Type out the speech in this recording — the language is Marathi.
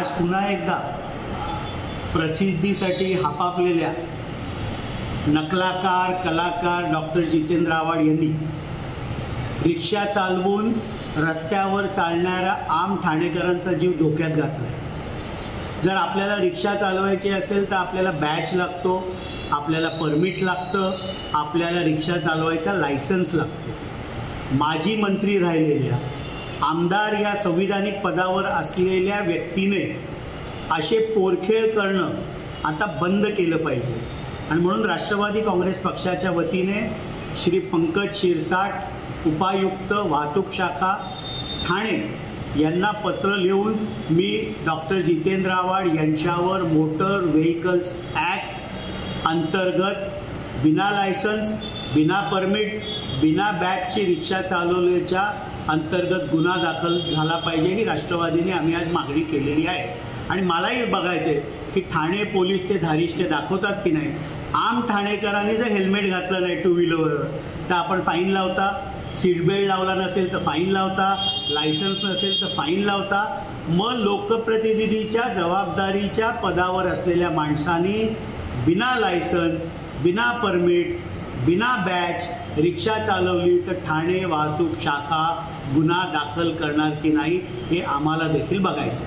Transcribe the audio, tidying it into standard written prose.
आज पुन्हा एकदा प्रसिद्धीसाठी हापापलेल्या नकलाकार कलाकार डॉक्टर जितेंद्र आव्हाड यांनी रिक्षा चालवून रस्त्यावर चालणाऱ्या आम ठाणेकरांचा जीव धोक्यात घातला आहे। जर आपल्याला रिक्षा चालवायची असेल तर आपल्याला बॅच लागतो, आपल्याला परमिट लागतं, आपल्याला रिक्षा चालवायचा लायसन्स लागतो। माजी मंत्री राहिलेल्या आमदार या संविधानिक पदावर असलेल्या व्यक्तीने असे पोरखेळ करणं आता बंद केलं पाहिजे आणि म्हणून राष्ट्रवादी काँग्रेस पक्षाच्या वतीने श्री पंकज शिरसाट उपायुक्त वाहतूक शाखा ठाणे यांना पत्र लिहून मी डॉक्टर जितेंद्र आव्हाड यांच्यावर मोटर व्हेकल्स ॲक्ट अंतर्गत बिना लायसन्स, बिना परमिट, बिना बॅगची रिक्षा चालवल्याच्या अंतर्गत गुन्हा दाखल झाला पाहिजे ही राष्ट्रवादीने आम्ही आज मागणी केलेली आहे। आणि मलाही बघायचे की ठाणे पोलीस ते धारिष्ट्य दाखवतात की नाही। आम ठाणेकरांनी जर हेल्मेट घातलं नाही टू व्हीलरवर तर आपण फाईन लावता, सीट बेल्ट लावला नसेल तर फाईन लावता, लायसन्स नसेल तर फाईन लावता। मग लोकप्रतिनिधीच्या जबाबदारीच्या पदावर असलेल्या माणसांनी बिना लायसन्स, बिना परमिट, बिना बॅच रिक्षा चालवली तर ठाणे वाहतूक शाखा गुन्हा दाखल करणार की नाही हे आम्हाला देखील बघायचं।